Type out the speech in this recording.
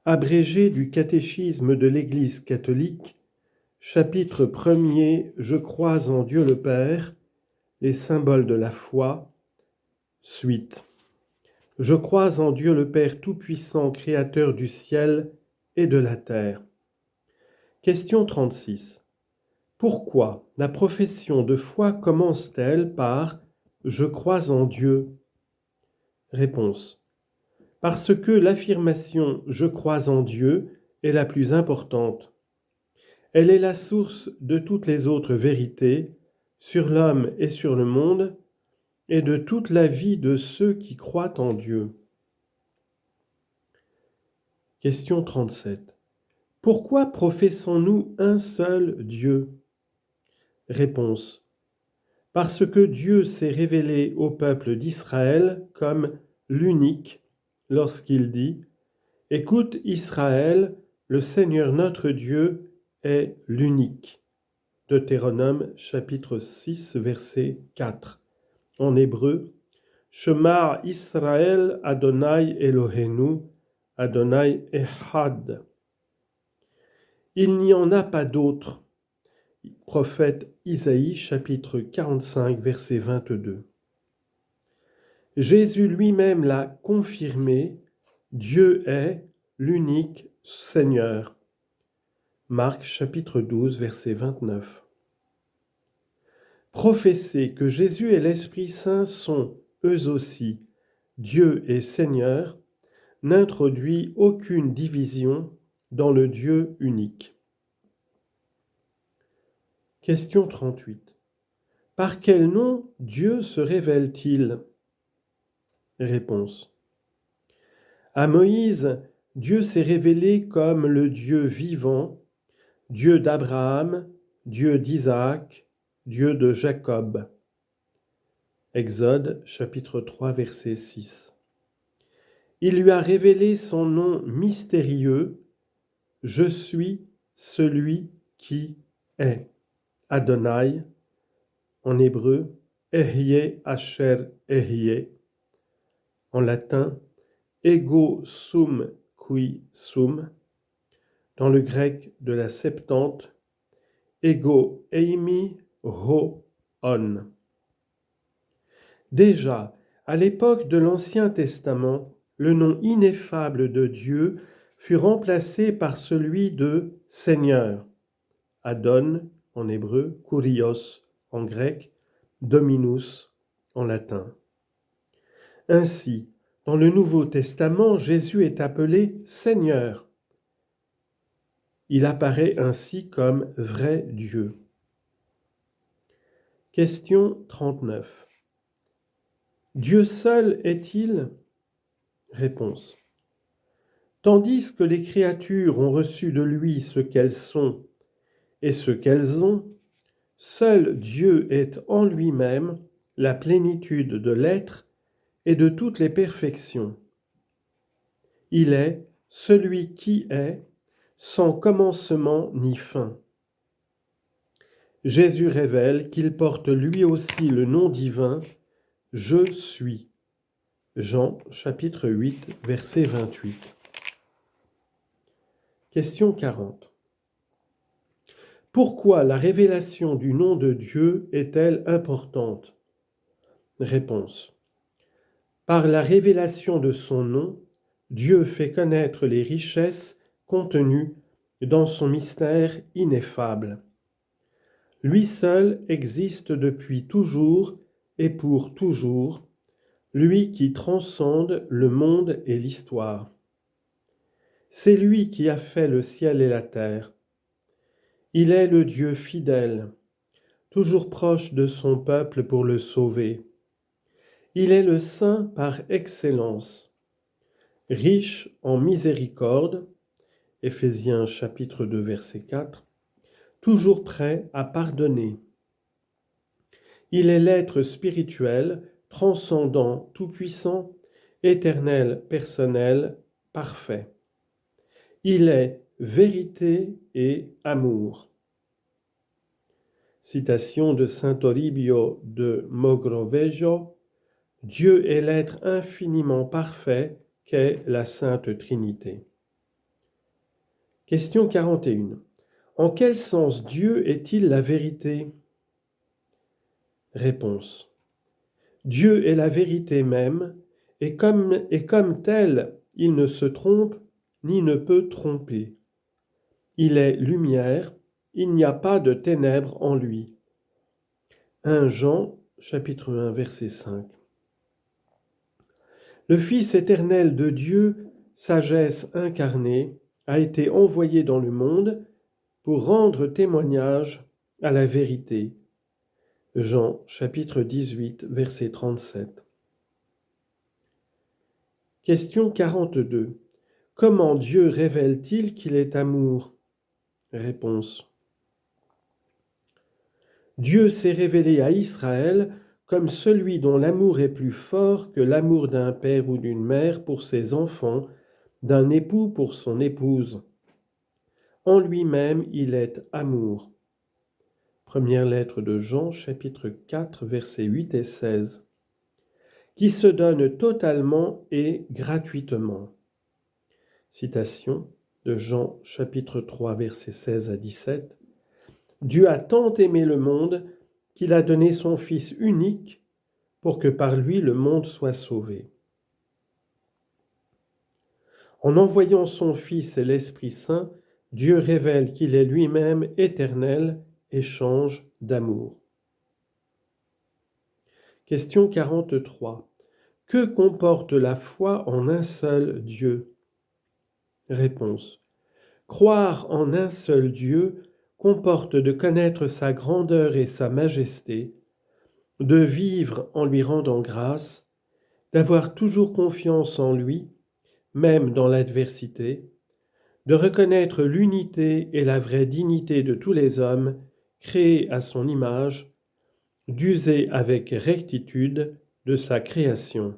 Abrégé du catéchisme de l'Église catholique, chapitre 1er, Je crois en Dieu le Père, les symboles de la foi, suite. Je crois en Dieu le Père Tout-Puissant, Créateur du ciel et de la terre. Question 36. Pourquoi la profession de foi commence-t-elle par « Je crois en Dieu » ? Réponse. Parce que l'affirmation « Je crois en Dieu » est la plus importante. Elle est la source de toutes les autres vérités sur l'homme et sur le monde et de toute la vie de ceux qui croient en Dieu. Question 37. Pourquoi professons-nous un seul Dieu ? Réponse. Parce que Dieu s'est révélé au peuple d'Israël comme l'unique lorsqu'il dit « Écoute Israël, le Seigneur notre Dieu est l'unique ». Deutéronome chapitre 6 verset 4. En hébreu, Shema Israël Adonai Eloheinu, Adonai Echad. Il n'y en a pas d'autre. Prophète Isaïe chapitre 45 verset 22. Jésus lui-même l'a confirmé, Dieu est l'unique Seigneur. Marc chapitre 12 verset 29. Professer que Jésus et l'Esprit Saint sont, eux aussi, Dieu et Seigneur, n'introduit aucune division dans le Dieu unique. Question 38. Par quel nom Dieu se révèle-t-il ? Réponse. À Moïse, Dieu s'est révélé comme le Dieu vivant, Dieu d'Abraham, Dieu d'Isaac, Dieu de Jacob. Exode chapitre 3 verset 6. Il lui a révélé son nom mystérieux, « Je suis celui qui est ». Adonai, en hébreu, Ehyeh Asher Ehyeh, en latin, Ego sum qui sum, dans le grec de la Septante, Ego eimi ho on. Déjà, à l'époque de l'Ancien Testament, le nom ineffable de Dieu fut remplacé par celui de Seigneur, Adon en hébreu, Kurios en grec, Dominus en latin. Ainsi, dans le Nouveau Testament, Jésus est appelé Seigneur. Il apparaît ainsi comme vrai Dieu. Question 39. Dieu seul est-il ? Réponse. Tandis que les créatures ont reçu de lui ce qu'elles sont et ce qu'elles ont, seul Dieu est en lui-même la plénitude de l'être et de toutes les perfections. Il est celui qui est, sans commencement ni fin. Jésus révèle qu'il porte lui aussi le nom divin « Je suis ». Jean chapitre 8 verset 28. Question 40. Pourquoi la révélation du nom de Dieu est-elle importante ? Réponse. Par la révélation de son nom, Dieu fait connaître les richesses contenues dans son mystère ineffable. Lui seul existe depuis toujours et pour toujours, lui qui transcende le monde et l'histoire. C'est lui qui a fait le ciel et la terre. Il est le Dieu fidèle, toujours proche de son peuple pour le sauver. Il est le Saint par excellence, riche en miséricorde, Éphésiens chapitre 2 verset 4, toujours prêt à pardonner. Il est l'être spirituel, transcendant, tout-puissant, éternel, personnel, parfait. Il est vérité et amour. Citation de saint Toribio de Mogrovejo, Dieu est l'être infiniment parfait qu'est la Sainte Trinité. Question 41. En quel sens Dieu est-il la vérité? Réponse. Dieu est la vérité même, et comme tel, il ne se trompe ni ne peut tromper. Il est lumière, il n'y a pas de ténèbres en lui. 1 Jean, chapitre 1, verset 5. Le Fils éternel de Dieu, sagesse incarnée, a été envoyé dans le monde pour rendre témoignage à la vérité. Jean, chapitre 18, verset 37. Question 42. Comment Dieu révèle-t-il qu'il est amour? Réponse. Dieu s'est révélé à Israël comme celui dont l'amour est plus fort que l'amour d'un père ou d'une mère pour ses enfants, d'un époux pour son épouse. En lui-même, il est amour. Première lettre de Jean, chapitre 4, versets 8 et 16. Qui se donne totalement et gratuitement. Citation de Jean, chapitre 3, versets 16 à 17. Dieu a tant aimé le monde qu'il a donné son Fils unique pour que par lui le monde soit sauvé. En envoyant son Fils et l'Esprit Saint, Dieu révèle qu'il est lui-même éternel, échange d'amour. Question 43. Que comporte la foi en un seul Dieu? Réponse. Croire en un seul Dieu comporte de connaître sa grandeur et sa majesté, de vivre en lui rendant grâce, d'avoir toujours confiance en lui, même dans l'adversité, de reconnaître l'unité et la vraie dignité de tous les hommes créés à son image, d'user avec rectitude de sa création.